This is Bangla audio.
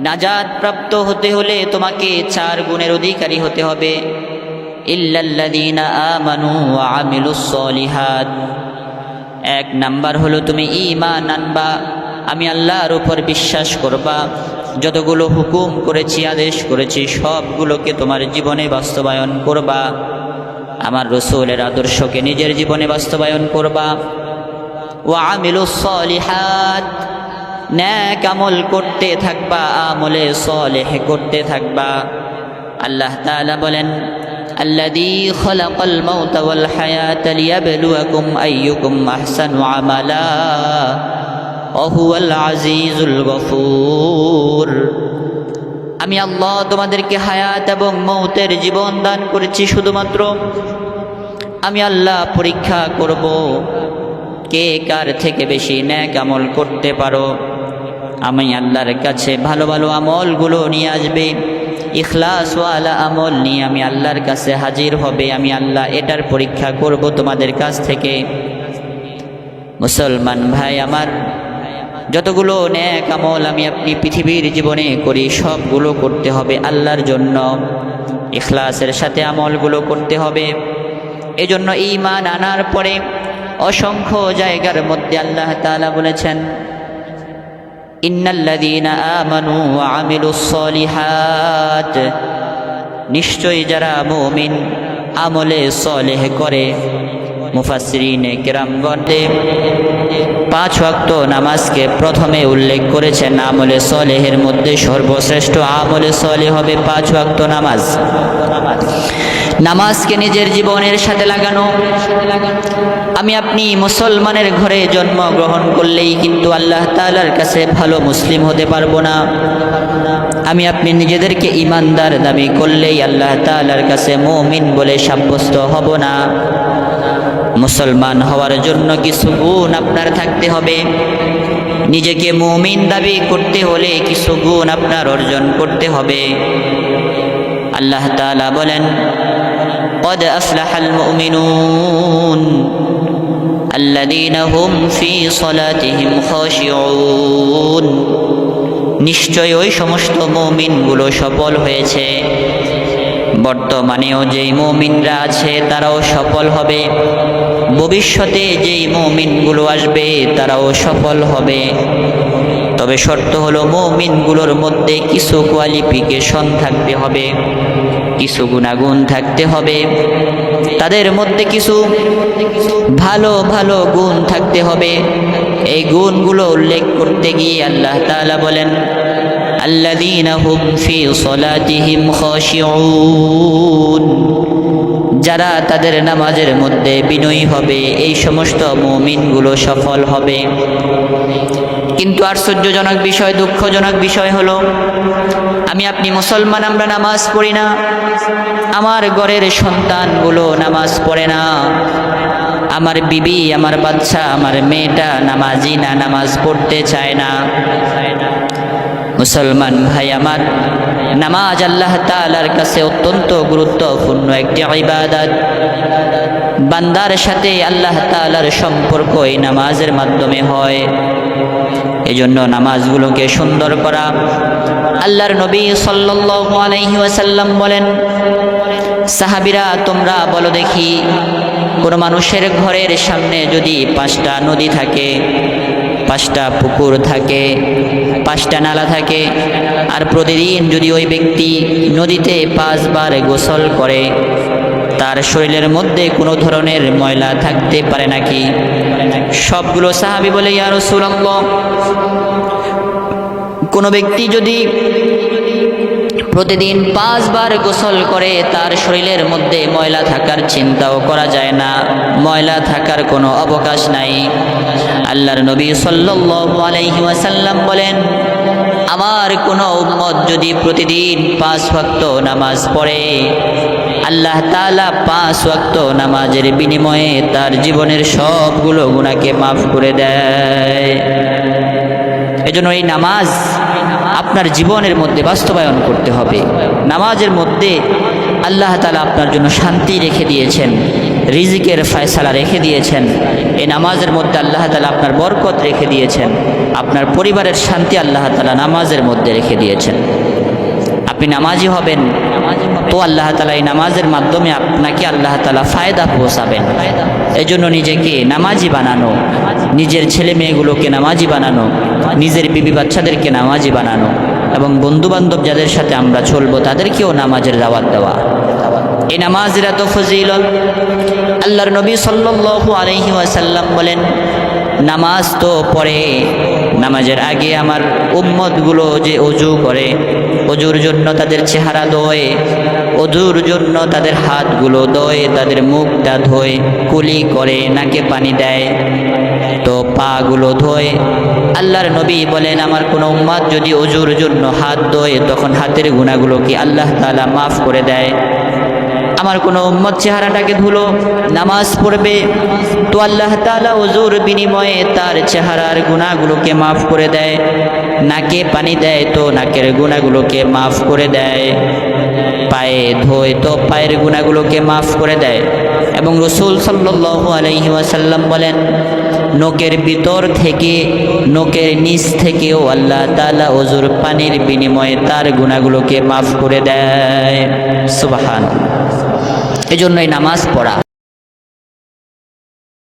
নাজাত প্রাপ্ত হতে হলে তোমাকে 4 গুণের অধিকারী হতে হবে। ইল্লাল্লাযীনা আমানু ওয়া আমিলুস সলিহাত। 1 নাম্বার হলো তুমি ঈমান আনবা, আমি আল্লাহর উপর বিশ্বাস করবা, যতগুলো হুকুম করেছি আদেশ করেছি সবগুলোকে তোমার জীবনে বাস্তবায়ন করবা, আমার রাসূলের আদর্শকে নিজের জীবনে বাস্তবায়ন করবা। ওয়া আমিলুস সলিহাত, নেক আমল করতে থাকবা, আমলে সলেহ করতে থাকবা। আল্লাহ তাআলা বলেন আল্লাযী খালাকাল মাউতা ওয়াল হায়াতা লিয়াবলুয়াকুম আইয়ুকুম আহসানু আমালা ওয়া হুয়াল আজিজুল গফুর। আমি আল্লাহ তোমাদেরকে হায়াত এবং মৌতের জীবন দান করেছি শুধুমাত্র আমি আল্লাহ পরীক্ষা করব কে কার থেকে বেশি নেক আমল করতে পারো। আমি আল্লাহর কাছে ভালো ভালো আমলগুলো নিয়ে আসবে, ইখলাসওয়ালা আমল নিয়ে আমি আল্লাহর কাছে হাজির হবে। আমি আল্লাহ এটার পরীক্ষা করব তোমাদের কাছ থেকে। মুসলমান ভাই আমার, যতগুলো নেক আমল আমি আপনি পৃথিবীর জীবনে করি সবগুলো করতে হবে আল্লাহর জন্য, ইখলাসের সাথে আমলগুলো করতে হবে। এজন্য ঈমান আনার পরে অসংখ্য জায়গার মধ্যে আল্লাহ তাআলা বলেছেন ইন্নাল্লাযীনা আমানু ওয়া আমিলুস সলিহাত, নিশ্চয়ই যারা মুমিন আমলে সলেহ করে। মুফাসসিরিনে কেরামগণ 5 ওয়াক্ত নামাজকে প্রথমে উল্লেখ করেছেন আমলে সলেহের মধ্যে সর্বশ্রেষ্ঠ আমলে সলেহ হবে 5 ওয়াক্ত নামাজ। নামাজকে নিজের জীবনের সাথে লাগানো। আমি আপনি মুসলমানের ঘরে জন্মগ্রহণ করলেই কিন্তু আল্লাহ তাআলার কাছে ভালো মুসলিম হতে পারবো না। আমি আপনি নিজেদেরকে ঈমানদার দাবি করলেই আল্লাহ তাআলার কাছে মুমিন বলে সাব্যস্ত হব না। মুসলমান হওয়ার জন্য কিছু গুণ আপনার থাকতে হবে। নিজেকে মুমিন দাবি করতে হলে কিছু গুণ আপনার অর্জন করতে হবে। আল্লাহ তাআলা বলেন قد أفلح المؤمنون الذين هم في صلاتهم خاشعون। নিশ্চয় ওই সমস্ত মুমিনগুলো সফল হয়েছে। বর্তমানেও যেই মুমিনরা আছে তারাও সফল হবে, ভবিষ্যতে যেই মুমিনগুলো আসবে তারাও সফল হবে। তবে শর্ত হলো মুমিনগুলোর মধ্যে কিছু কোয়ালিফিকেশন থাকতে হবে, কিছু গুণাগুণ থাকতে হবে, তাদের মধ্যে কিছু ভালো ভালো গুণ থাকতে হবে। এই গুণগুলো উল্লেখ করতে গিয়ে আল্লাহ তাআলা বলেন আল্লাযীনা হুম ফি সলাতিহিম খাশিউন, যারা তাদের নামাজের মধ্যে বিনয়ী হবে এই সমস্ত মুমিনগুলো সফল হবে। কিন্তু আশ্চর্যজনক বিষয়, দুঃখজনক বিষয় হলো আমি আপনি মুসলমান, আমরা নামাজ পড়ি না, আমার ঘরের সন্তানগুলো নামাজ পড়ে না, আমার বিবি, আমার বাচ্চা, আমার মেয়েটা নামাজি না, নামাজ পড়তে চায় না। মুসলমান ভাই আমার, নামাজ আল্লাহ তাআলার কাছে অত্যন্ত গুরুত্বপূর্ণ একটি ইবাদত। বান্দার সাথে আল্লাহ তাআলার সম্পর্ক এই নামাজের মাধ্যমে হয়। এজন্য নামাজগুলোকে সুন্দর করা। আল্লাহর নবী সাল্লাল্লাহু আলাইহি ওয়াসাল্লাম বলেন, সাহাবীরা তোমরা বলো দেখি, কোন মানুষের ঘরের সামনে যদি 5টা নদী থাকে, 5টা পুকুর থাকে, 5টা নালা থাকে, আর প্রতিদিন যদি ওই ব্যক্তি নদীতে 5 বার গোসল করে, তার শরীরের মধ্যে কোনো ধরনের ময়লা থাকতে পারে নাকি? সবগুলো সাহাবী বলে, ইয়া রাসূলুল্লাহ, কোনো ব্যক্তি যদি প্রতিদিন 5 বার গোসল করে তার শরীরের মধ্যে ময়লা থাকার চিন্তাও করা যায় না, ময়লা থাকার কোনো অবকাশ নাই। আল্লাহর নবী সাল্লাল্লাহু আলাইহি ওয়াসাল্লাম বলেন, আমার কোনো উম্মত যদি প্রতিদিন 5 ওয়াক্ত নামাজ পড়ে, আল্লাহ তাআলা 5 ওয়াক্ত নামাজের বিনিময়ে তার জীবনের সবগুলো গুনাহকে মাফ করে দেয়। এজন্য এই নামাজ আপনার জীবনের মধ্যে বাস্তবায়ন করতে হবে। নামাজের মধ্যে আল্লাহ তাআলা আপনার জন্য শান্তি রেখে দিয়েছেন। রিজিকের ফয়সালা রেখে দিয়েছেন। এই নামাজের মধ্যে আল্লাহ তাআলা আপনার বরকত রেখে দিয়েছেন। আপনার পরিবারের শান্তি আল্লাহ তাআলা নামাজের মধ্যে রেখে দিয়েছেন। আপনি নামাজি হবেন তো আল্লাহ তাআলা এই নামাজের মাধ্যমে আপনাকে আল্লাহ তাআলা ফায়দা পৌঁছাবেন। এই জন্য নিজেকে নামাজি বানানো, নিজের ছেলে মেয়েগুলোকে নামাজি বানানো, নিজের বিবি বাচ্চাদেরকে নামাজি বানানো এবং বন্ধুবান্ধব যাদের সাথে আমরা চলবো তাদেরকেও নামাজের দাওয়াত দেওয়া। এই নামাজের এত ফজিলত, আল্লাহর নবী সাল্লাল্লাহু আলাইহি ওয়াসাল্লাম বলেন, নামাজ তো পড়ে, নামাজের আগে আমার উম্মতগুলো যে অজু করে, অজুর জন্য তাদের চেহারা ধোয়, অজুর জন্য তাদের হাতগুলো ধোয়, তাদের মুখটা ধোয়, কুলি করে, নাকে পানি দেয়, তো পাগুলো ধোয়। আল্লাহর নবী বলেন, আমার কোনো উম্মত যদি অজুর জন্য হাত ধোয় তখন হাতের গুনাহগুলোকে আল্লাহ তাআলা মাফ করে দেয়। আমার কোনো উম্মত চেহারাটাকে ধুলো, নামাজ পড়বে, তো আল্লাহ তাআলা ওযুর বিনিময়ে তার চেহারার গুনাহগুলোকে মাফ করে দেয়। নাকে পানি দেয় তো নাকের গুনাহগুলোকে মাফ করে দেয়। পায়ে ধোয় তো পায়ের গুনাহগুলোকে মাফ করে দেয়। এবং রাসূল সাল্লাল্লাহু আলাইহি ওয়াসাল্লাম বলেন, নখের ভিতর থেকে, নখের নিচ থেকেও আল্লাহ তাআলা ওযুর পানির বিনিময়ে তার গুনাহগুলোকে মাফ করে দেয়। সুবহানাল্লাহ। এজন্যই নামাজ পড়া।